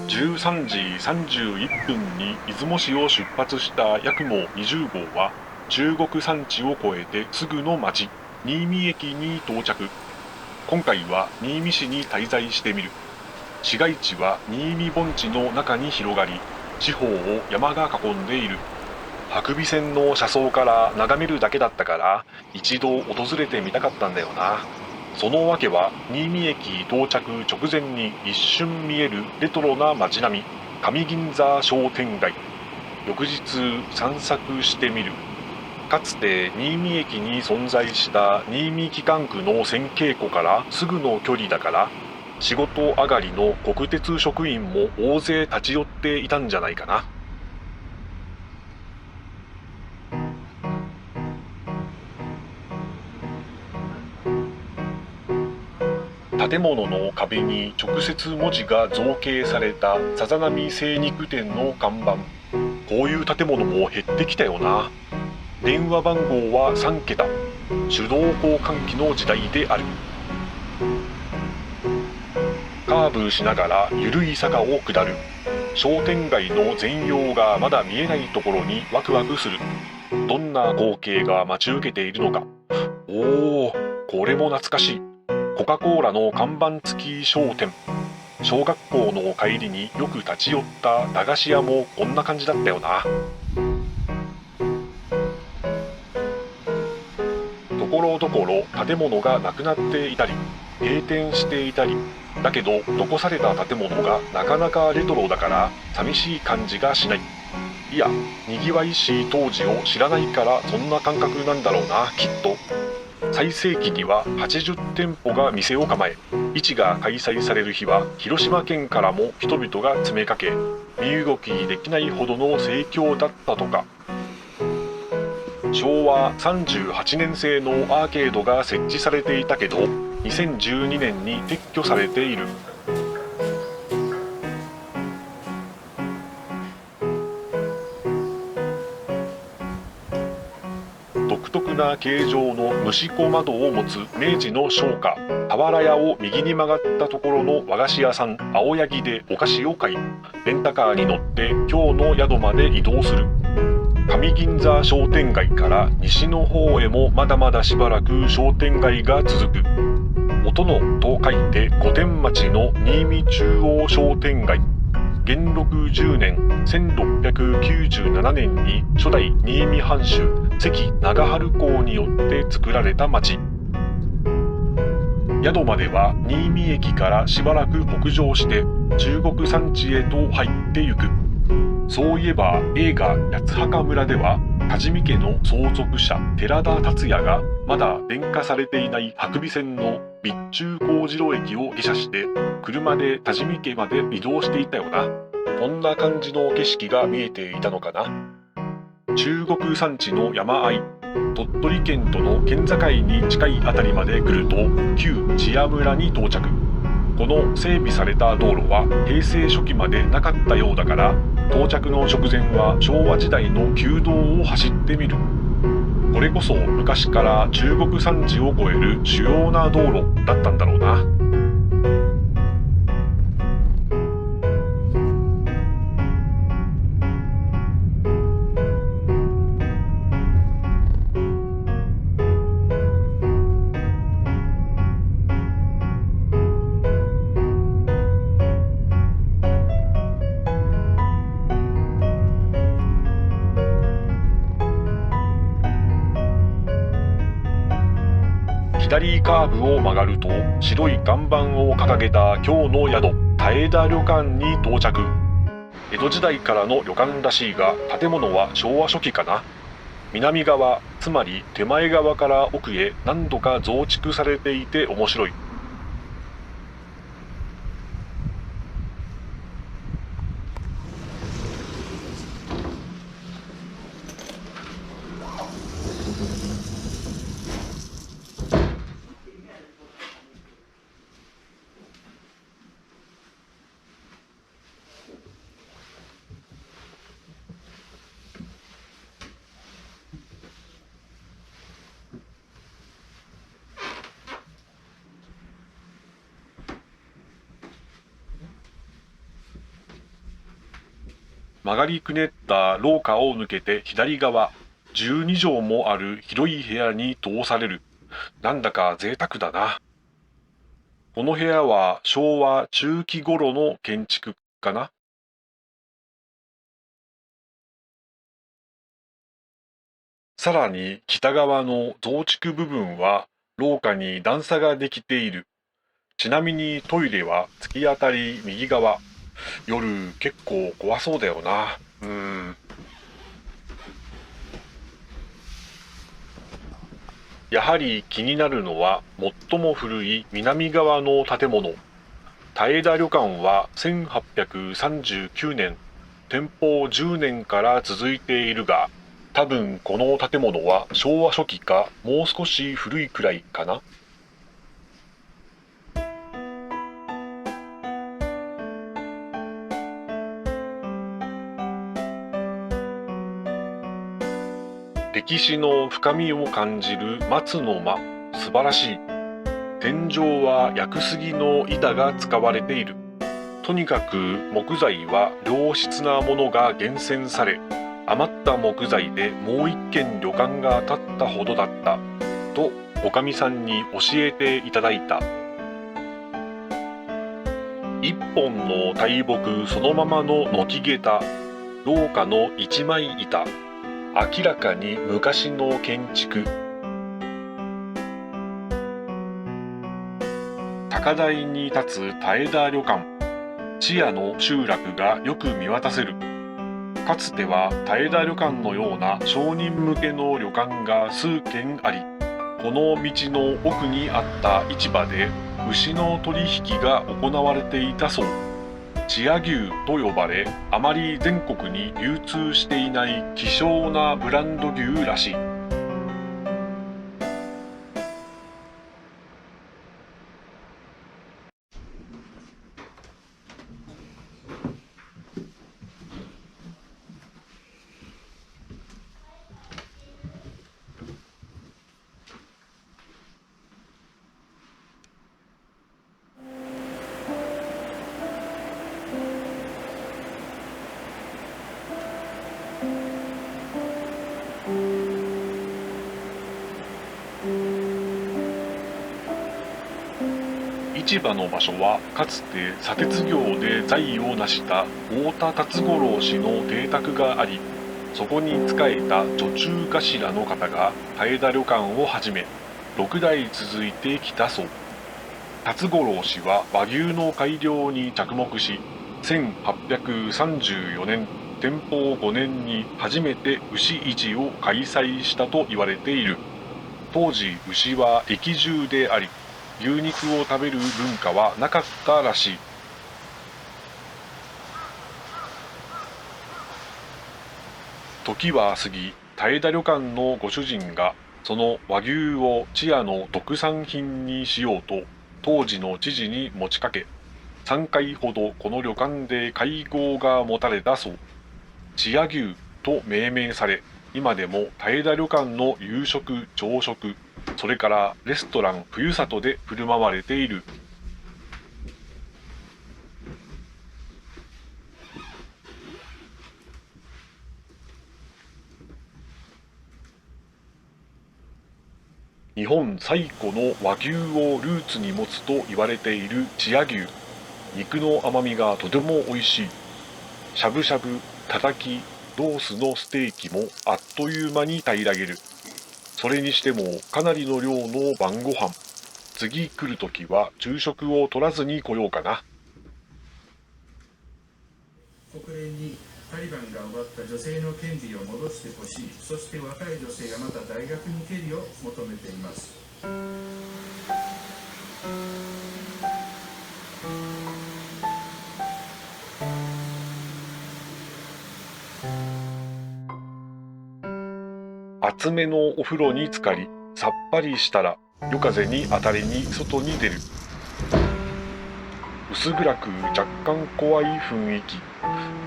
13時31分に出雲市を出発したやくも20号は中国山地を越えてすぐの町新見駅に到着。今回は新見市に滞在してみる。市街地は新見盆地の中に広がり、四方を山が囲んでいる。白尾線の車窓から眺めるだけだったから一度訪れてみたかったんだよな。そのわけは新見駅到着直前に一瞬見えるレトロな街並み、上銀座商店街。翌日散策してみる。かつて新見駅に存在した新見機関区の線稽古からすぐの距離だから、仕事上がりの国鉄職員も大勢立ち寄っていたんじゃないかな。建物の壁に直接文字が造形されたさざ波精肉店の看板。こういう建物も減ってきたよな。電話番号は3桁。手動交換機の時代である。カーブしながら緩い坂を下る。商店街の全容がまだ見えないところにワクワクする。どんな光景が待ち受けているのか。おお、これも懐かしい。コカ・コーラの看板付き商店。小学校の帰りによく立ち寄った駄菓子屋もこんな感じだったよな。ところどころ建物がなくなっていたり閉店していたり、だけど残された建物がなかなかレトロだから寂しい感じがしない。いや、にぎわいし当時を知らないからそんな感覚なんだろうな、きっと。最盛期には80店舗が店を構え、市が開催される日は広島県からも人々が詰めかけ、身動きできないほどの盛況だったとか。昭和38年製のアーケードが設置されていたけど、2012年に撤去されている。独特な形状の蒸し子窓を持つ明治の商家俵屋を右に曲がったところの和菓子屋さん青柳でお菓子を買い、レンタカーに乗って今日の宿まで移動する。上銀座商店街から西の方へもまだまだしばらく商店街が続く。お殿と書いて御殿町の新見中央商店街。元禄10年1697年に初代新見藩主関長春公によって作られた町。宿までは新見駅からしばらく北上して中国山地へと入ってゆく。そういえば映画「八つ墓村」では多治見家の相続者寺田達也がまだ電化されていない白尾線の備中幸次郎駅を下車して車で多治見家まで移動していたよな。こんな感じの景色が見えていたのかな。中国山地の山あい、鳥取県との県境に近いあたりまで来ると旧千屋村に到着。この整備された道路は平成初期までなかったようだから、到着の直前は昭和時代の旧道を走ってみる。これこそ昔から中国山地を越える主要な道路だったんだろうな。左カーブを曲がると白い看板を掲げた今日の宿妙田旅館に到着。江戸時代からの旅館らしいが、建物は昭和初期かな。南側、つまり手前側から奥へ何度か増築されていて面白い。曲がりくねった廊下を抜けて左側、12畳もある広い部屋に通される。なんだか贅沢だな。この部屋は昭和中期頃の建築かな。さらに北側の増築部分は廊下に段差ができている。ちなみにトイレは突き当たり右側。夜結構怖そうだよな。やはり気になるのは最も古い南側の建物。平田旅館は1839年、天保10年から続いているが、多分この建物は昭和初期かもう少し古いくらいかな。歴史の深みを感じる松の間、素晴らしい。天井は屋久杉の板が使われている。とにかく木材は良質なものが厳選され、余った木材でもう一軒旅館が建ったほどだったとおかみさんに教えていただいた。一本の大木そのままの軒下駄、廊下の一枚板、明らかに昔の建築。高台に立つ平田旅館、千屋の集落がよく見渡せる。かつては平田旅館のような商人向けの旅館が数軒あり、この道の奥にあった市場で牛の取引が行われていたそう。千屋牛と呼ばれ、あまり全国に流通していない希少なブランド牛らしい。市場の場所はかつて砂鉄業で財を成した太田辰五郎氏の邸宅があり、そこに仕えた女中頭の方が平田旅館をはじめ6代続いてきたそう。辰五郎氏は和牛の改良に着目し、1834年天保5年に初めて牛市を開催したと言われている。当時牛は益獣であり、牛肉を食べる文化はなかったらしい。時は過ぎ、平田旅館のご主人がその和牛を千屋の特産品にしようと当時の知事に持ちかけ、3回ほどこの旅館で会合が持たれたそう。千屋牛と命名され、今でも平田旅館の夕食朝食、それからレストラン冬里で振る舞われている。日本最古の和牛をルーツに持つと言われている千屋牛。肉の甘みがとても美味しい。しゃぶしゃぶ、たたき、ロースのステーキもあっという間に平らげる。それにしてもかなりの量の晩ご飯。次来るときは昼食を取らずに来ようかな。国連にタリバンが奪った女性の権利を戻してほしい。そして若い女性がまた大学に行けるよう求めています。厚めのお風呂に浸かり、さっぱりしたら夜風に当たりに外に出る。薄暗く若干怖い雰囲気。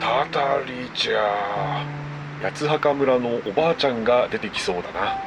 たたりじゃー。八幡村のおばあちゃんが出てきそうだな。